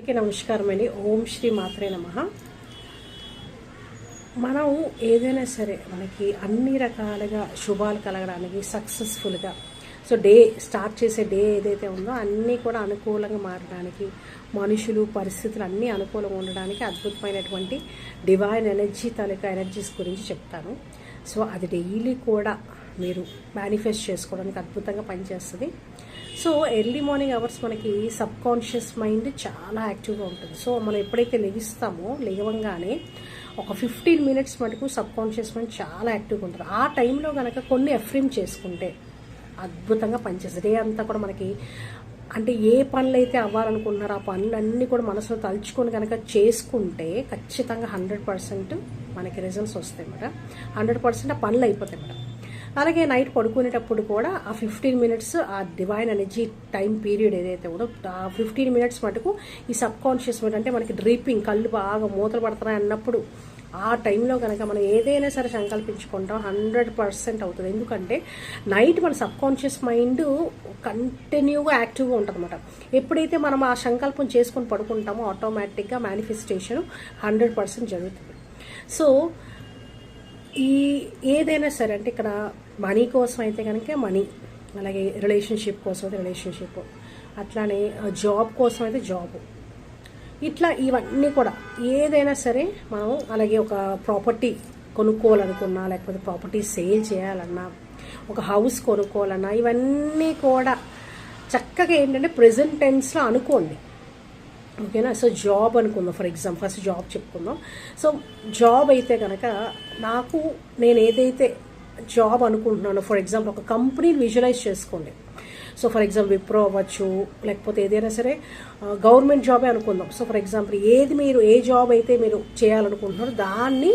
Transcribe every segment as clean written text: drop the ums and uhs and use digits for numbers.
అందరికీ నమస్కారం అండి. ఓం శ్రీ మాత్రే నమః. మనం ఏదైనా సరే మనకి అన్ని రకాలుగా శుభాలు కలగడానికి సక్సెస్ఫుల్గా డే స్టార్ట్ చేసే డే ఏదైతే ఉందో అన్నీ కూడా అనుకూలంగా మారడానికి మనుషులు పరిస్థితులు అన్నీ అనుకూలంగా ఉండడానికి అద్భుతమైనటువంటి డివైన్ ఎనర్జీ తాలూకా ఎనర్జీస్ గురించి చెప్తాను. అది డైలీ కూడా మీరు మేనిఫెస్ట్ చేసుకోవడానికి అద్భుతంగా పనిచేస్తుంది. ఎర్లీ మార్నింగ్ అవర్స్ మనకి సబ్ కాన్షియస్ మైండ్ చాలా యాక్టివ్గా ఉంటుంది. మనం ఎప్పుడైతే లెగిస్తామో లేవగానే ఒక 15 మినిట్స్ మటుకు సబ్ కాన్షియస్ మైండ్ చాలా యాక్టివ్గా ఉంటుంది. ఆ టైంలో కనుక కొన్ని ఎఫ్రిమ్ చేసుకుంటే అద్భుతంగా పనిచేస్తుంది. డే అంతా కూడా మనకి అంటే ఏ పనులు అయితే అవ్వాలనుకుంటున్నారో ఆ పనులన్నీ కూడా మనసులో తలుచుకొని కనుక చేసుకుంటే ఖచ్చితంగా 100% మనకి రిజల్ట్స్ వస్తాయి మేడం. 100% ఆ పనులు అయిపోతాయి మేడం. అలాగే నైట్ పడుకునేటప్పుడు కూడా ఆ 15 మినిట్స్ ఆ డివైన్ ఎనర్జీ టైం పీరియడ్ ఏదైతే ఉందో ఆ 15 మినిట్స్ మటుకు ఈ సబ్ కాన్షియస్ మైండ్ అంటే మనకి డ్రీపింగ్ కళ్ళు బాగా మూతలు పడుతున్నాయి అన్నప్పుడు ఆ టైంలో కనుక మనం ఏదైనా సరే సంకల్పించుకుంటాం 100% అవుతుంది. ఎందుకంటే నైట్ మన సబ్ కాన్షియస్ మైండ్ కంటిన్యూగా యాక్టివ్గా ఉంటుంది అన్నమాట. ఎప్పుడైతే మనం ఆ సంకల్పం చేసుకొని పడుకుంటామో ఆటోమేటిక్గా మేనిఫెస్టేషన్ 100% జరుగుతుంది. ఈ ఏదైనా సరే అంటే ఇక్కడ మనీ కోసం అయితే కనుక మనీ, అలాగే రిలేషన్షిప్ కోసం అయితే రిలేషన్షిప్, అట్లానే జాబ్ కోసం అయితే జాబ్, ఇట్లా ఇవన్నీ కూడా ఏదైనా సరే మనం అలాగే ఒక ప్రాపర్టీ కొనుక్కోవాలనుకున్నా లేకపోతే ప్రాపర్టీ సేల్ చేయాలన్నా ఒక హౌస్ కొనుక్కోవాలన్నా ఇవన్నీ కూడా చక్కగా ఏంటంటే ప్రెజెంట్ టెన్స్లో అనుకోండి. ఓకేనా. జాబ్ అనుకుందాం, ఫర్ ఎగ్జాంపుల్ ఫస్ట్ జాబ్ చెప్పుకుందాం. జాబ్ అయితే కనుక నేను ఏదైతే జాబ్ అనుకుంటున్నానో ఫర్ ఎగ్జాంపుల్ ఒక కంపెనీని విజువలైజ్ చేసుకోండి. ఫర్ ఎగ్జాంపుల్ విప్రో అవ్వచ్చు, లేకపోతే ఏదైనా సరే గవర్నమెంట్ జాబే అనుకుందాం. ఫర్ ఎగ్జాంపుల్ మీరు ఏ జాబ్ అయితే మీరు చేయాలనుకుంటున్నారో దాన్ని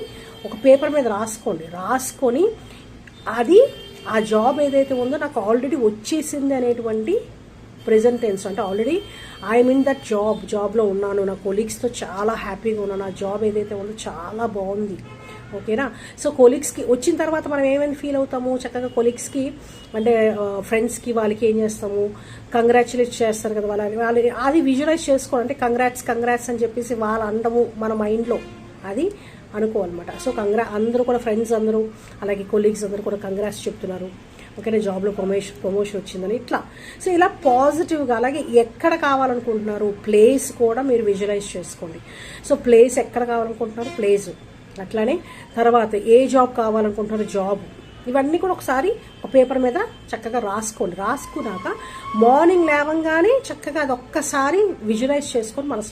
ఒక పేపర్ మీద రాసుకొని అది ఆ జాబ్ ఏదైతే ఉందో నాకు ఆల్రెడీ వచ్చేసింది అనేటువంటి ప్రెజెంట్ టెన్స్ అంటే ఆల్రెడీ ఐఎమ్ ఇన్ దట్ జాబ్లో ఉన్నాను, నా కొలీగ్స్తో చాలా హ్యాపీగా ఉన్నాను, ఆ జాబ్ ఏదైతే ఉందో చాలా బాగుంది. ఓకేనా. కొలీగ్స్కి వచ్చిన తర్వాత మనం ఏమైనా ఫీల్ అవుతాము, చక్కగా కొలీగ్స్కి అంటే ఫ్రెండ్స్కి వాళ్ళకి ఏం చేస్తాము, కంగ్రాచులేట్ చేస్తారు కదా వాళ్ళు అది విజువలైజ్ చేసుకోవాలి. అంటే కంగ్రాట్స్ అని చెప్పేసి వాళ్ళ అండము మన మైండ్లో అది అనుకోవాలన్నమాట. అందరూ కూడా ఫ్రెండ్స్ అందరూ అలాగే కొలీగ్స్ అందరూ కూడా కంగ్రాట్స్ చెప్తున్నారు, ఓకేనా, జాబ్లో ప్రమోషన్ వచ్చిందని ఇట్లా. ఇలా పాజిటివ్గా అలాగే ఎక్కడ కావాలనుకుంటున్నారు ప్లేస్ కూడా మీరు విజువలైజ్ చేసుకోండి. ప్లేస్ ఎక్కడ కావాలనుకుంటున్నారు ప్లేస్, అట్లానే తర్వాత ఏ జాబ్ కావాలనుకుంటున్నారు జాబ్, ఇవన్నీ కూడా ఒకసారి ఒక పేపర్ మీద చక్కగా రాసుకున్నాక మార్నింగ్ లేవంగానే చక్కగా అది ఒక్కసారి విజువలైజ్ చేసుకొని మనసు